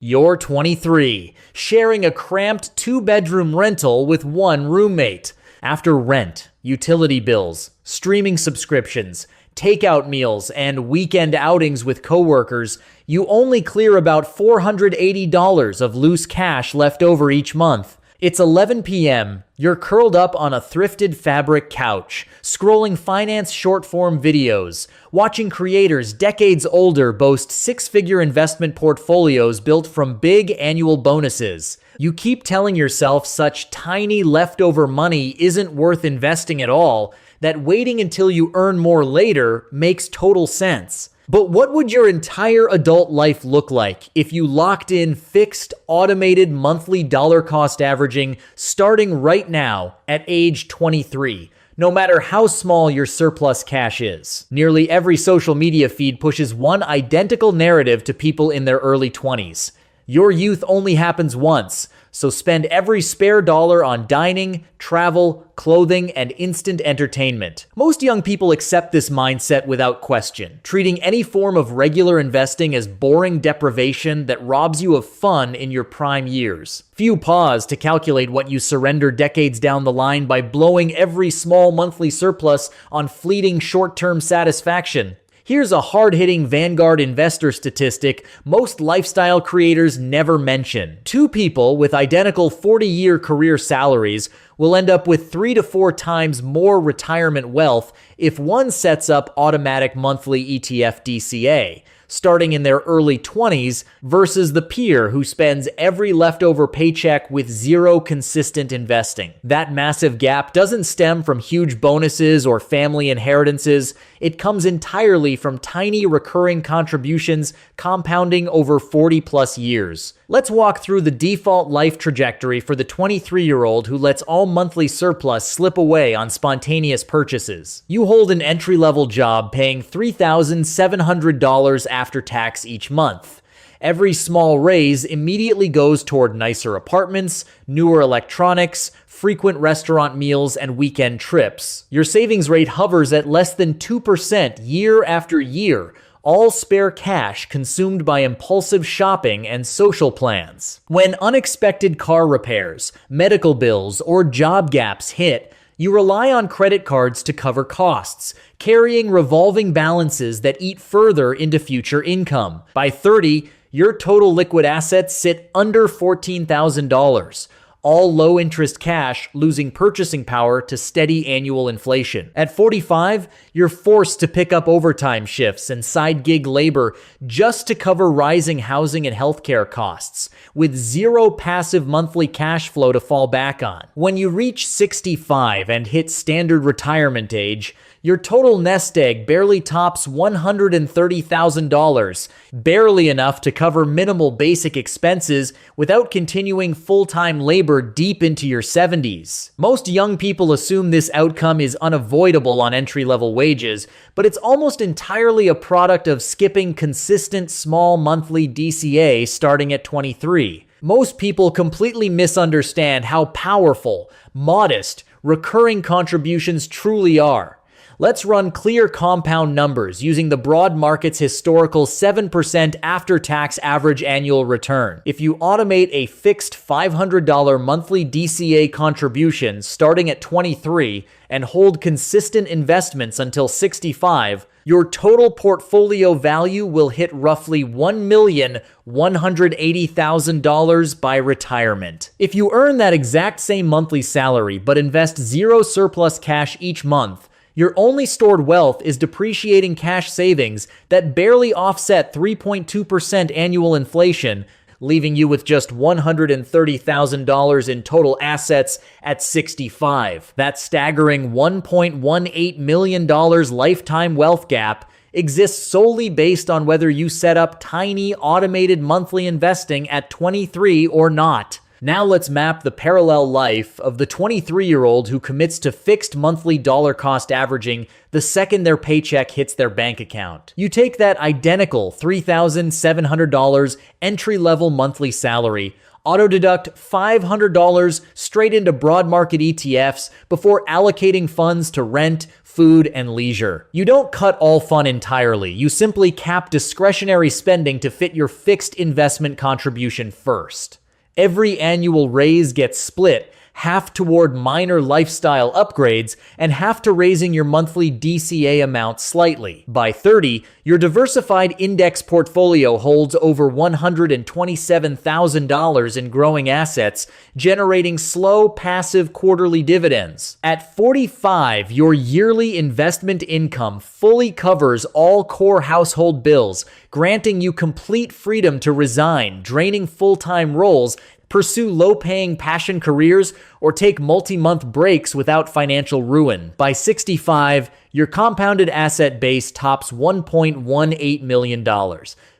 You're 23, sharing a cramped two-bedroom rental with one roommate. After rent, utility bills, streaming subscriptions, takeout meals, and weekend outings with coworkers, you only clear about $480 of loose cash left over each month. It's 11 p.m. You're curled up on a thrifted fabric couch, scrolling finance short-form videos, watching creators decades older boast six-figure investment portfolios built from big annual bonuses. You keep telling yourself such tiny leftover money isn't worth investing at all, that waiting until you earn more later makes total sense. But what would your entire adult life look like if you locked in fixed, automated monthly dollar cost averaging starting right now at age 23? No matter how small your surplus cash is. Nearly every social media feed pushes one identical narrative to people in their early 20s. Your youth only happens once, so spend every spare dollar on dining, travel, clothing, and instant entertainment. Most young people accept this mindset without question, treating any form of regular investing as boring deprivation that robs you of fun in your prime years. Few pause to calculate what you surrender decades down the line by blowing every small monthly surplus on fleeting short-term satisfaction. Here's a hard-hitting Vanguard investor statistic most lifestyle creators never mention. Two people with identical 40-year career salaries will end up with 3 to 4 times more retirement wealth if one sets up automatic monthly ETF DCA, starting in their early 20s, versus the peer who spends every leftover paycheck with zero consistent investing. That massive gap doesn't stem from huge bonuses or family inheritances. It comes entirely from tiny recurring contributions compounding over 40 plus years. Let's walk through the default life trajectory for the 23-year-old who lets all monthly surplus slip away on spontaneous purchases. You hold an entry-level job paying $3,700 after tax each month. Every small raise immediately goes toward nicer apartments, newer electronics, frequent restaurant meals, and weekend trips. Your savings rate hovers at less than 2% year after year, all spare cash consumed by impulsive shopping and social plans. When unexpected car repairs, medical bills, or job gaps hit, you rely on credit cards to cover costs, carrying revolving balances that eat further into future income. By 30, your total liquid assets sit under $14,000. All low-interest cash losing purchasing power to steady annual inflation. At 45, you're forced to pick up overtime shifts and side gig labor just to cover rising housing and healthcare costs, with zero passive monthly cash flow to fall back on. When you reach 65 and hit standard retirement age, your total nest egg barely tops $130,000, barely enough to cover minimal basic expenses without continuing full-time labor deep into your 70s. Most young people assume this outcome is unavoidable on entry-level wages, but it's almost entirely a product of skipping consistent small monthly DCA starting at 23. Most people completely misunderstand how powerful, modest, recurring contributions truly are. Let's run clear compound numbers using the broad market's historical 7% after-tax average annual return. If you automate a fixed $500 monthly DCA contribution starting at 23 and hold consistent investments until 65, your total portfolio value will hit roughly $1,180,000 by retirement. If you earn that exact same monthly salary but invest zero surplus cash each month, your only stored wealth is depreciating cash savings that barely offset 3.2% annual inflation, leaving you with just $130,000 in total assets at 65. That staggering $1.18 million lifetime wealth gap exists solely based on whether you set up tiny automated monthly investing at 23 or not. Now let's map the parallel life of the 23-year-old who commits to fixed monthly dollar cost averaging the second their paycheck hits their bank account. You take that identical $3,700 entry-level monthly salary, auto-deduct $500 straight into broad market ETFs before allocating funds to rent, food, and leisure. You don't cut all fun entirely. You simply cap discretionary spending to fit your fixed investment contribution first. Every annual raise gets split, half toward minor lifestyle upgrades and half to raising your monthly DCA amount slightly. By 30, your diversified index portfolio holds over $127,000 in growing assets, generating slow, passive quarterly dividends. At 45, your yearly investment income fully covers all core household bills, granting you complete freedom to resign, draining full-time roles, pursue low-paying passion careers, or take multi-month breaks without financial ruin. By 65, your compounded asset base tops $1.18 million,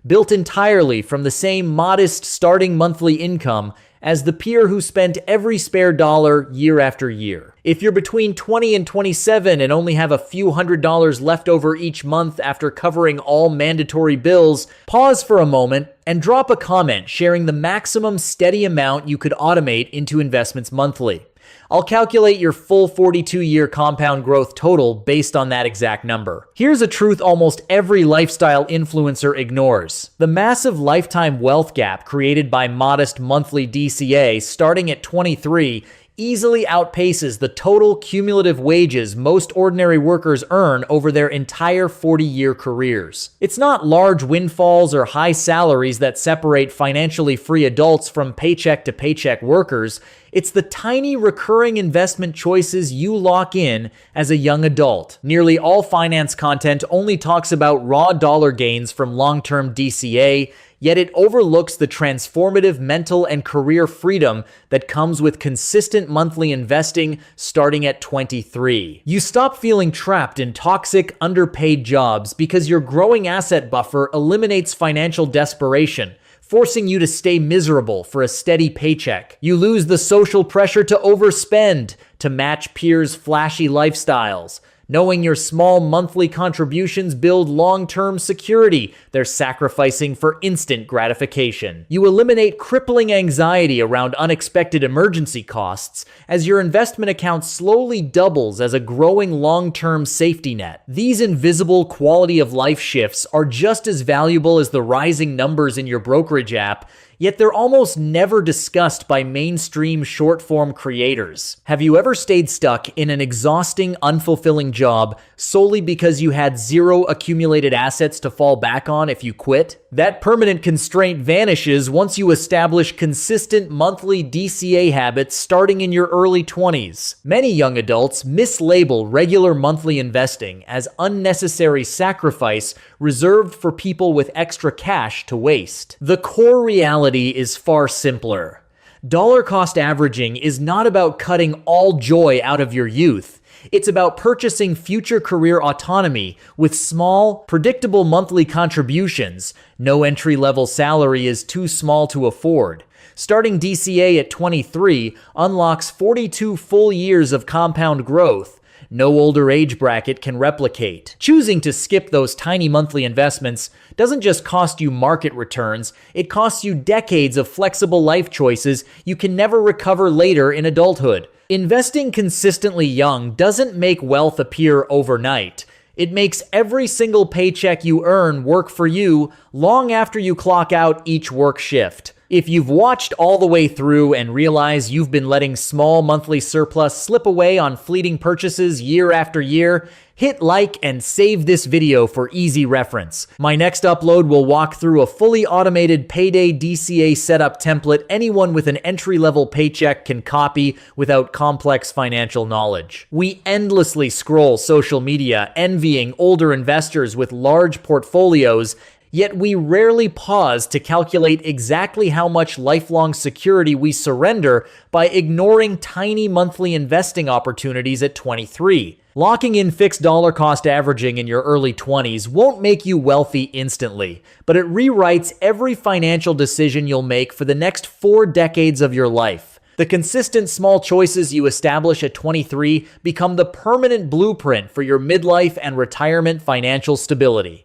built entirely from the same modest starting monthly income as the peer who spent every spare dollar year after year. If you're between 20 and 27 and only have a few $100s left over each month after covering all mandatory bills, pause for a moment and drop a comment sharing the maximum steady amount you could automate into investments monthly. I'll calculate your full 42-year compound growth total based on that exact number. Here's a truth almost every lifestyle influencer ignores. The massive lifetime wealth gap created by modest monthly DCA starting at 23 easily outpaces the total cumulative wages most ordinary workers earn over their entire 40-year careers. It's not large windfalls or high salaries that separate financially free adults from paycheck-to-paycheck workers. It's the tiny recurring investment choices you lock in as a young adult. Nearly all finance content only talks about raw dollar gains from long-term DCA, yet it overlooks the transformative mental and career freedom that comes with consistent monthly investing starting at 23. You stop feeling trapped in toxic, underpaid jobs because your growing asset buffer eliminates financial desperation, forcing you to stay miserable for a steady paycheck. You lose the social pressure to overspend, to match peers' flashy lifestyles. Knowing your small monthly contributions build long-term security they're sacrificing for instant gratification. You eliminate crippling anxiety around unexpected emergency costs as your investment account slowly doubles as a growing long-term safety net. These invisible quality of life shifts are just as valuable as the rising numbers in your brokerage app, yet they're almost never discussed by mainstream short-form creators. Have you ever stayed stuck in an exhausting, unfulfilling job solely because you had zero accumulated assets to fall back on if you quit? That permanent constraint vanishes once you establish consistent monthly DCA habits starting in your early 20s. Many young adults mislabel regular monthly investing as unnecessary sacrifice reserved for people with extra cash to waste. The core reality is far simpler. Dollar cost averaging is not about cutting all joy out of your youth. It's about purchasing future career autonomy with small, predictable monthly contributions. No entry-level salary is too small to afford. Starting DCA at 23 unlocks 42 full years of compound growth. No older age bracket can replicate. Choosing to skip those tiny monthly investments doesn't just cost you market returns, it costs you decades of flexible life choices you can never recover later in adulthood. Investing consistently young doesn't make wealth appear overnight. It makes every single paycheck you earn work for you long after you clock out each work shift. If you've watched all the way through and realize you've been letting small monthly surplus slip away on fleeting purchases year after year, hit like and save this video for easy reference. My next upload will walk through a fully automated payday DCA setup template anyone with an entry-level paycheck can copy without complex financial knowledge. We endlessly scroll social media, envying older investors with large portfolios, yet we rarely pause to calculate exactly how much lifelong security we surrender by ignoring tiny monthly investing opportunities at 23. Locking in fixed dollar cost averaging in your early 20s won't make you wealthy instantly, but it rewrites every financial decision you'll make for the next 4 decades of your life. The consistent small choices you establish at 23 become the permanent blueprint for your midlife and retirement financial stability.